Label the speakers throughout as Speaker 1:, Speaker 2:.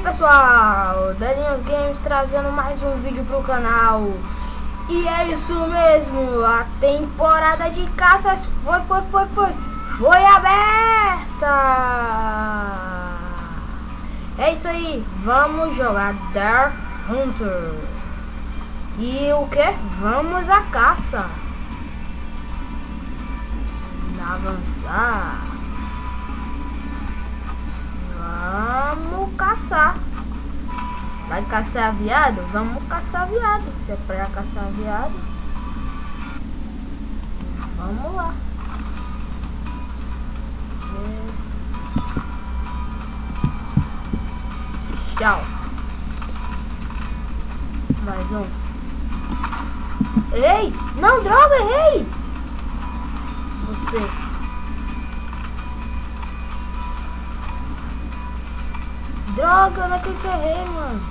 Speaker 1: pessoal, Daniels Games trazendo mais um vídeo pro canal. E é isso mesmo, a temporada de caças foi aberta. É isso aí, vamos jogar Deer Hunter. E o que? Vamos à caça. Avançar. Vamos caçar. Vai caçar viado? Vamos caçar viado. Se é pra caçar viado, vamos lá. Tchau. Mais um. Ei! Não, droga, errei! Você. Droga, não é que eu errei, mano.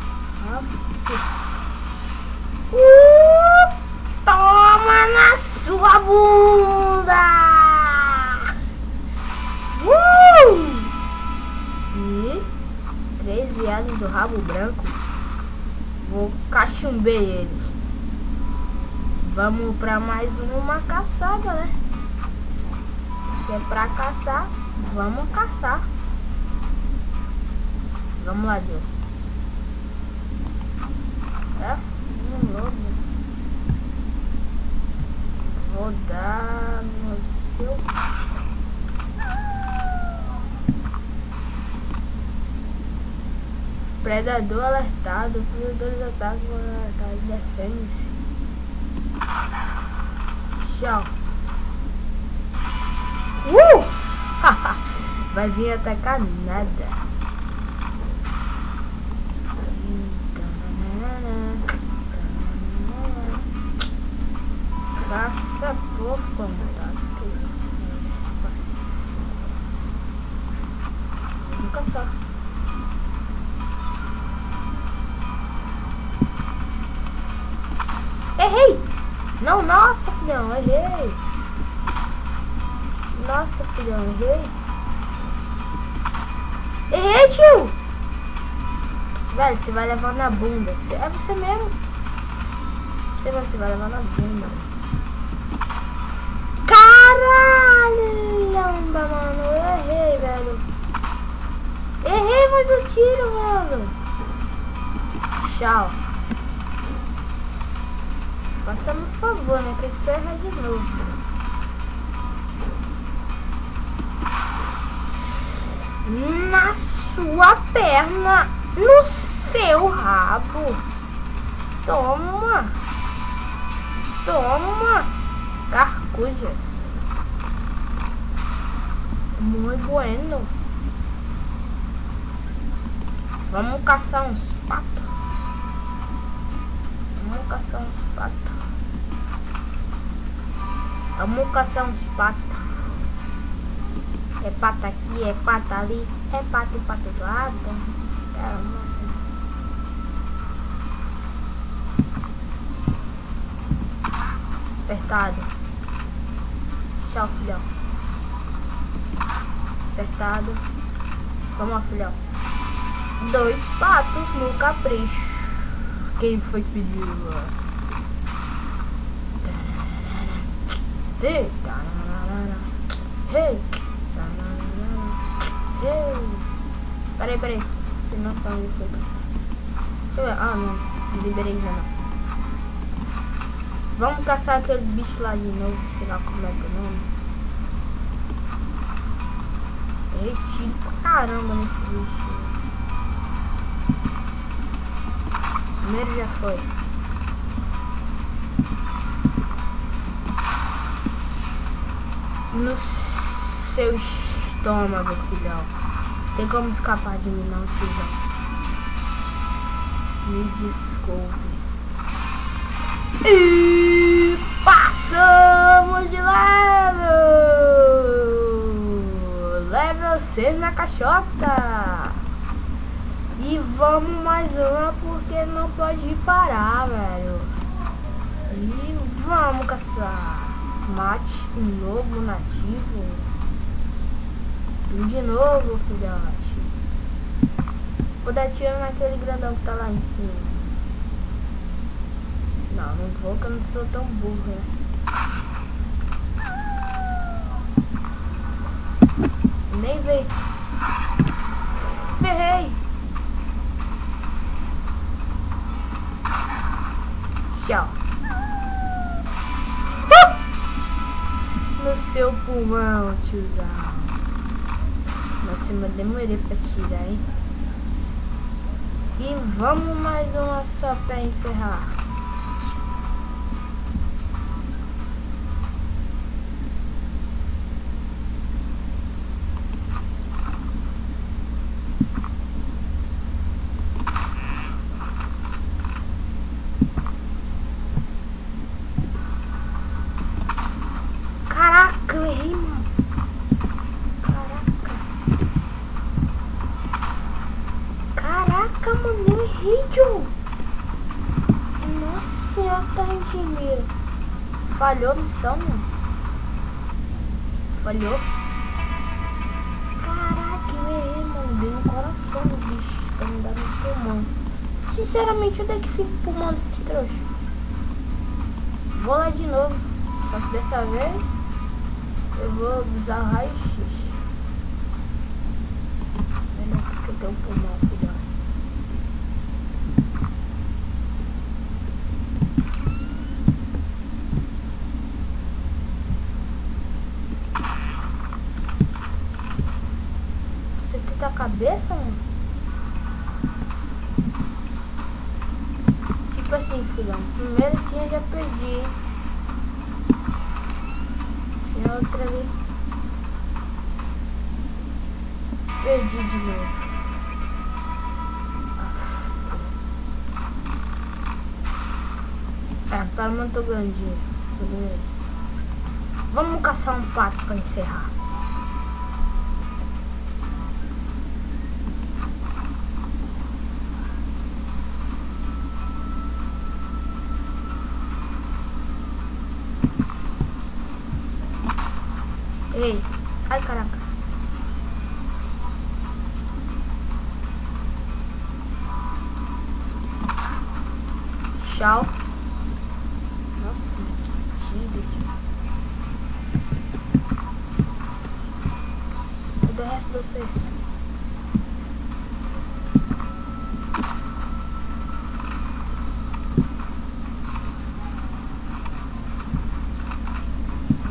Speaker 1: Toma na sua bunda! E 3 viados do rabo branco. Vou cachumbei eles. Vamos pra mais uma caçada, né? Se é pra caçar, vamos caçar. Vamos lá, Joe. É? Lobo. Vou dar no seu... Predador alertado. Predadores atacam alertados. Defende-se. Tchau. Vai vir atacar nada. Caça por contato. Vamos caçar. Errei! Não, nossa, filhão, errei. Nossa, filhão, errei. Errei, tio! Velho, você vai levar na bunda. É você mesmo. Você vai levar na bunda. Caralho, mano. Eu errei, velho. Errei, mas eu tiro, mano. Tchau. Faça-me um favor, né? Que eu espero errar de novo. Na sua perna. No seu rabo. Toma. Toma. Carcujas. Muito bueno. Vamos caçar uns patos. Vamos caçar uns patos. Vamos caçar uns patos. É pato aqui, é pato ali. É pato e pato do lado. Caramba. Acertado. Tchau, filhão. Acertado. Vamos lá, filhão. 2 patos no capricho. Quem foi que pediu? Peraí. Você não tá onde foi. Deixa eu ver. Ah, não liberei já não. Vamos caçar aquele bicho lá de novo, sei lá como é que é o nome. Errei tiro pra caramba nesse bicho. Primeiro já foi. No seu estômago, filhão. Tem como escapar de mim não, tiozão. Me desculpe. E passamos de level 6 na caixota. E vamos mais uma porque não pode parar, velho. E vamos caçar. Mate um lobo nativo. De novo, filhote. Vou dar tiro naquele grandão que tá lá em cima. Não vou, que eu não sou tão burro, né? Nem veio. Ferrei. Tchau. No seu pulmão, tiozão. Nossa, eu demorei pra tirar, hein? E vamos mais uma só pra encerrar. Caraca, eu errei, mano. Caraca, mano, eu errei, Joe. Nossa senhora, tá redimido. Falhou a missão, mano. Falhou. Caraca, eu errei, mano. Dei no coração do bicho. Tá me dando no pulmão. Sinceramente, onde é que fica o pulmão desses trouxas? Vou lá de novo. Só que dessa vez eu vou usar o raio-x. Olha aqui que eu tenho um pulmão, filho. Você aqui tá a cabeça, mano? Tipo assim, filhão. Primeiro sim eu já perdi, hein? Tinha outra ali. Perdi de novo. Para muito grandinho. Vamos caçar um pato para encerrar. Ei, ai caraca. Tchau. Nossa, que tigre. Cadê o resto de vocês?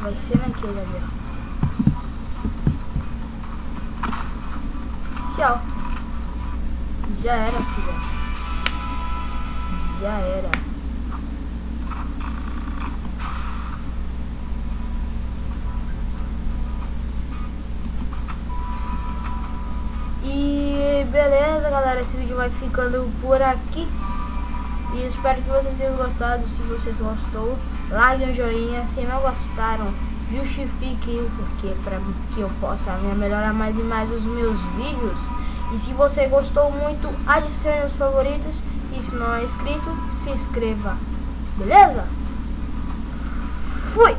Speaker 1: Vai ser naquele ali, ó. Tchau. Já era, filha. Já era. E beleza, galera. Esse vídeo vai ficando por aqui. E espero que vocês tenham gostado. Se vocês gostou, like um joinha. Se não gostaram, justifiquem o porquê, para que eu possa melhorar mais e mais os meus vídeos. E se você gostou muito, adicione os favoritos. E se não é inscrito, se inscreva. Beleza? Fui!